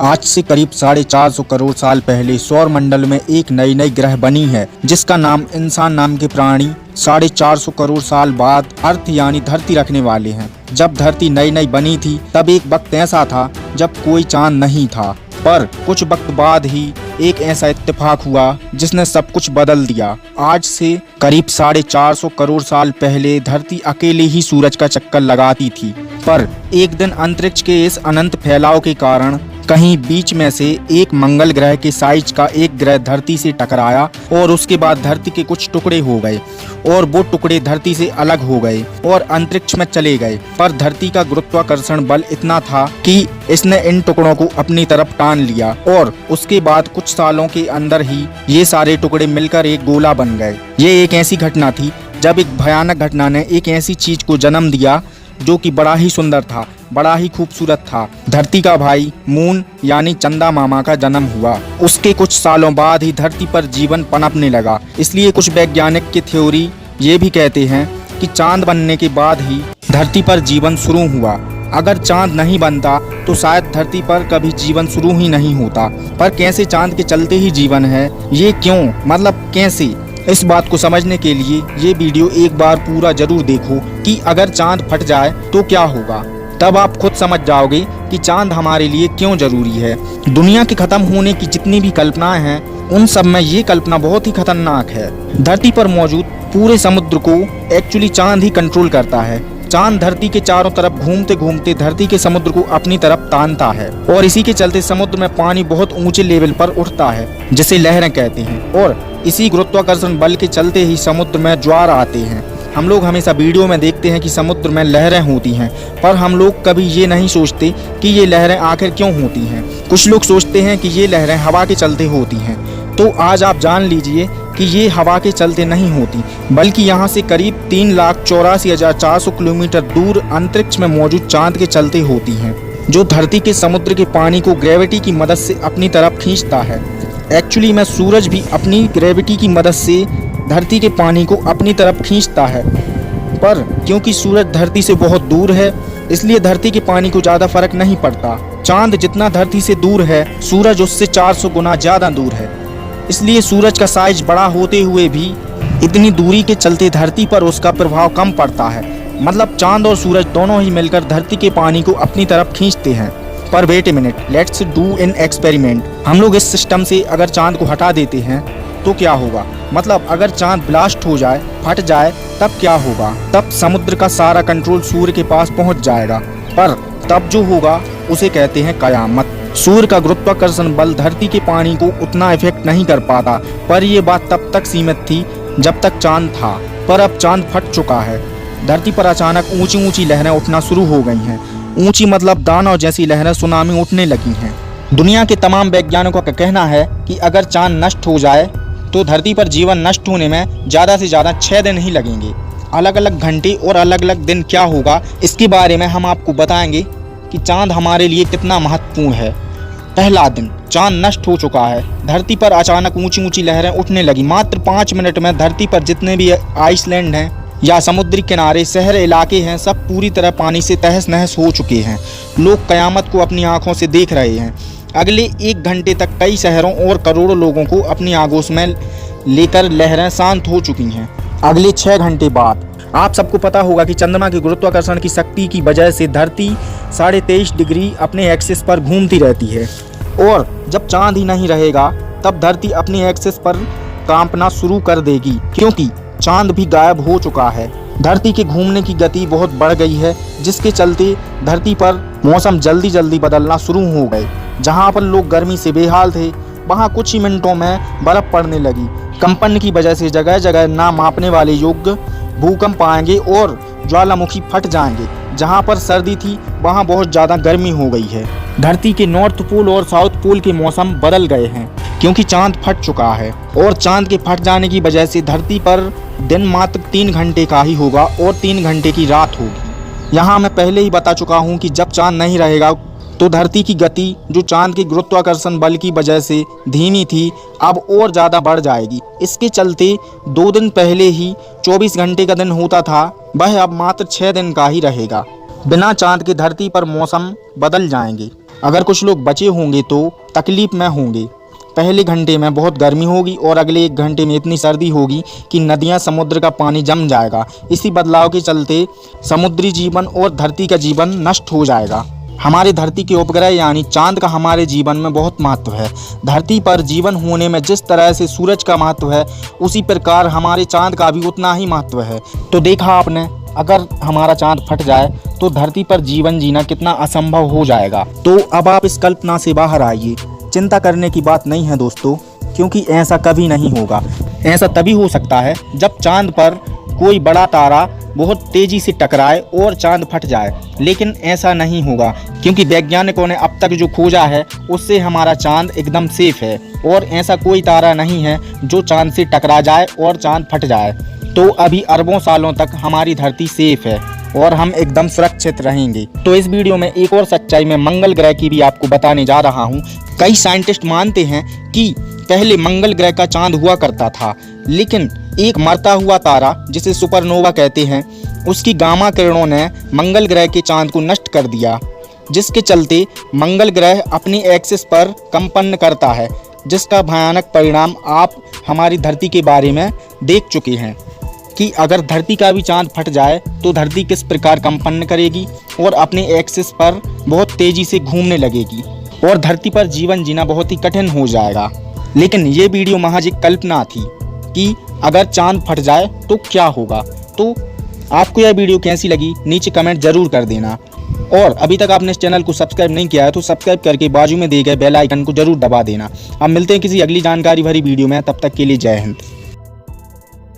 आज से करीब 450 करोड़ साल पहले सौर मंडल में एक नई ग्रह बनी है जिसका नाम इंसान नाम के प्राणी 450 करोड़ साल बाद अर्थ यानी धरती रखने वाले हैं। जब धरती नई बनी थी तब एक वक्त ऐसा था जब कोई चांद नहीं था, पर कुछ वक्त बाद ही एक ऐसा इत्तेफाक हुआ जिसने सब कुछ बदल दिया। आज से करीब 450 करोड़ साल पहले धरती अकेले ही सूरज का चक्कर लगाती थी, पर एक दिन अंतरिक्ष के इस अनंत फैलाव के कारण कहीं बीच में से एक मंगल ग्रह के साइज का एक ग्रह धरती से टकराया और उसके बाद धरती के कुछ टुकड़े हो गए और वो टुकड़े धरती से अलग हो गए और अंतरिक्ष में चले गए। पर धरती का गुरुत्वाकर्षण बल इतना था कि इसने इन टुकड़ों को अपनी तरफ टान लिया और उसके बाद कुछ सालों के अंदर ही ये सारे टुकड़े मिलकर एक गोला बन गए। ये एक ऐसी घटना थी जब एक भयानक घटना ने एक ऐसी चीज को जन्म दिया जो कि बड़ा ही सुंदर था, बड़ा ही खूबसूरत था। धरती का भाई मून यानी चंदा मामा का जन्म हुआ। उसके कुछ सालों बाद ही धरती पर जीवन पनपने लगा। इसलिए कुछ वैज्ञानिक की थ्योरी ये भी कहते हैं कि चांद बनने के बाद ही धरती पर जीवन शुरू हुआ। अगर चांद नहीं बनता तो शायद धरती पर कभी जीवन शुरू ही नहीं होता। पर कैसे चांद के चलते ही जीवन है, ये क्यों, मतलब कैसे? इस बात को समझने के लिए ये वीडियो एक बार पूरा जरूर देखो कि अगर चांद फट जाए तो क्या होगा। तब आप खुद समझ जाओगे कि चांद हमारे लिए क्यों जरूरी है। दुनिया के खत्म होने की जितनी भी कल्पनाएं हैं उन सब में ये कल्पना बहुत ही खतरनाक है। धरती पर मौजूद पूरे समुद्र को एक्चुअली चांद ही कंट्रोल करता है। चांद धरती के चारों तरफ घूमते घूमते धरती के समुद्र को अपनी तरफ तानता है और इसी के चलते समुद्र में पानी बहुत ऊंचे लेवल पर उठता है जिसे लहरें कहते हैं। और इसी गुरुत्वाकर्षण बल के चलते ही समुद्र में ज्वार आते हैं। हम लोग हमेशा वीडियो में देखते हैं कि समुद्र में लहरें होती हैं, पर हम लोग कभी ये नहीं सोचते कि ये लहरें आखिर क्यों होती हैं। कुछ लोग सोचते हैं कि ये लहरें हवा के चलते होती हैं, तो आज आप जान लीजिए कि ये हवा के चलते नहीं होती, बल्कि यहाँ से करीब 3,84,400 किलोमीटर दूर अंतरिक्ष में मौजूद चांद के चलते होती हैं, जो धरती के समुद्र के पानी को ग्रेविटी की मदद से अपनी तरफ खींचता है। एक्चुअली में सूरज भी अपनी ग्रेविटी की मदद से धरती के पानी को अपनी तरफ खींचता है, पर क्योंकि सूरज धरती से बहुत दूर है इसलिए धरती के पानी को ज़्यादा फर्क नहीं पड़ता। चांद जितना धरती से दूर है सूरज उससे 400 गुना ज़्यादा दूर है, इसलिए सूरज का साइज बड़ा होते हुए भी इतनी दूरी के चलते धरती पर उसका प्रभाव कम पड़ता है। मतलब चांद और सूरज दोनों ही मिलकर धरती के पानी को अपनी तरफ खींचते हैं। पर wait a minute, let's do an experiment. हम लोग इस सिस्टम से अगर चांद को हटा देते हैं तो क्या होगा? मतलब अगर चांद ब्लास्ट हो जाए, फट जाए, तब क्या होगा? तब समुद्र का सारा कंट्रोल सूर्य के पास पहुंच जाएगा, पर तब जो होगा उसे कहते हैं कयामत। सूर्य का गुरुत्वाकर्षण बल धरती के पानी को उतना इफेक्ट नहीं कर पाता, पर यह बात तब तक सीमित थी जब तक चांद था। पर अब चांद फट चुका है। धरती पर अचानक ऊंची ऊंची लहरें उठना शुरू हो गई हैं। ऊंची मतलब दानव जैसी लहरें सुनामी उठने लगी हैं। दुनिया के तमाम वैज्ञानिकों का कहना है कि अगर चांद नष्ट हो जाए तो धरती पर जीवन नष्ट होने में ज़्यादा से ज़्यादा 6 दिन ही लगेंगे। अलग अलग घंटे और अलग अलग दिन क्या होगा इसके बारे में हम आपको बताएंगे कि चांद हमारे लिए कितना महत्वपूर्ण है। पहला दिन, चांद नष्ट हो चुका है। धरती पर अचानक ऊंची ऊंची लहरें उठने लगी। मात्र 5 मिनट में धरती पर जितने भी आइसलैंड हैं या समुद्री किनारे शहर इलाके हैं सब पूरी तरह पानी से तहस नहस हो चुके हैं। लोग कयामत को अपनी आंखों से देख रहे हैं। अगले 1 घंटे तक कई शहरों और करोड़ों लोगों को अपनी आगोश में लेकर लहरें शांत हो चुकी हैं। अगले 6 घंटे बाद आप सबको पता होगा कि चंद्रमा के गुरुत्वाकर्षण की शक्ति की वजह से धरती 23.5 डिग्री अपने एक्सिस पर घूमती रहती है, और जब चांद ही नहीं रहेगा तब धरती अपनी एक्सिस पर कांपना शुरू कर देगी, क्योंकि चांद भी गायब हो चुका है। धरती के घूमने की गति बहुत बढ़ गई है, जिसके चलते धरती पर मौसम जल्दी बदलना शुरू हो गए। जहां पर लोग गर्मी से बेहाल थे वहां कुछ ही मिनटों में बर्फ पड़ने लगी। कंपन की वजह से जगह जगह ना मापने वाले योग्य भूकंप आएंगे और ज्वालामुखी फट जाएंगे। जहां पर सर्दी थी वहां बहुत ज़्यादा गर्मी हो गई है। धरती के नॉर्थ पोल और साउथ पोल के मौसम बदल गए हैं क्योंकि चांद फट चुका है, और चांद के फट जाने की वजह से धरती पर दिन मात्र 3 घंटे का ही होगा और 3 घंटे की रात होगी। यहाँ मैं पहले ही बता चुका हूँ कि जब चांद नहीं रहेगा तो धरती की गति जो चांद के गुरुत्वाकर्षण बल की वजह से धीमी थी अब और ज़्यादा बढ़ जाएगी। इसके चलते 2 दिन पहले ही 24 घंटे का दिन होता था वह अब मात्र 6 दिन का ही रहेगा। बिना चांद के धरती पर मौसम बदल जाएंगे। अगर कुछ लोग बचे होंगे तो तकलीफ में होंगे। पहले घंटे में बहुत गर्मी होगी और अगले 1 घंटे में इतनी सर्दी होगी कि नदियां, समुद्र का पानी जम जाएगा। इसी बदलाव के चलते समुद्री जीवन और धरती का जीवन नष्ट हो जाएगा। हमारे धरती के उपग्रह यानी चांद का हमारे जीवन में बहुत महत्व है। धरती पर जीवन होने में जिस तरह से सूरज का महत्व है, उसी प्रकार हमारे चांद का भी उतना ही महत्व है। तो देखा आपने, अगर हमारा चांद फट जाए तो धरती पर जीवन जीना कितना असंभव हो जाएगा। तो अब आप इस कल्पना से बाहर आइए। चिंता करने की बात नहीं है दोस्तों, क्योंकि ऐसा कभी नहीं होगा। ऐसा तभी हो सकता है जब चांद पर कोई बड़ा तारा बहुत तेजी से टकराए और चांद फट जाए, लेकिन ऐसा नहीं होगा क्योंकि वैज्ञानिकों ने अब तक जो खोजा है उससे हमारा चांद एकदम सेफ है और ऐसा कोई तारा नहीं है जो चांद से टकरा जाए और चांद फट जाए। तो अभी अरबों सालों तक हमारी धरती सेफ है और हम एकदम सुरक्षित रहेंगे। तो इस वीडियो में एक और सच्चाई मैं मंगल ग्रह की भी आपको बताने जा रहा हूँ। कई साइंटिस्ट मानते हैं कि पहले मंगल ग्रह का चांद हुआ करता था, लेकिन एक मरता हुआ तारा जिसे सुपरनोवा कहते हैं, उसकी गामा किरणों ने मंगल ग्रह के चांद को नष्ट कर दिया, जिसके चलते मंगल ग्रह अपनी एक्सिस पर कंपन करता है, जिसका भयानक परिणाम आप हमारी धरती के बारे में देख चुके हैं कि अगर धरती का भी चांद फट जाए तो धरती किस प्रकार कंपन करेगी और अपने एक्सिस पर बहुत तेजी से घूमने लगेगी और धरती पर जीवन जीना बहुत ही कठिन हो जाएगा। लेकिन ये वीडियो महज एक कल्पना थी कि अगर चांद फट जाए तो क्या होगा। तो आपको यह वीडियो कैसी लगी नीचे कमेंट जरूर कर देना, और अभी तक आपने इस चैनल को सब्सक्राइब नहीं किया है तो सब्सक्राइब करके बाजू में दिए गए बेल आइकन को जरूर दबा देना। अब मिलते हैं किसी अगली जानकारी भरी वीडियो में, तब तक के लिए जय हिंद।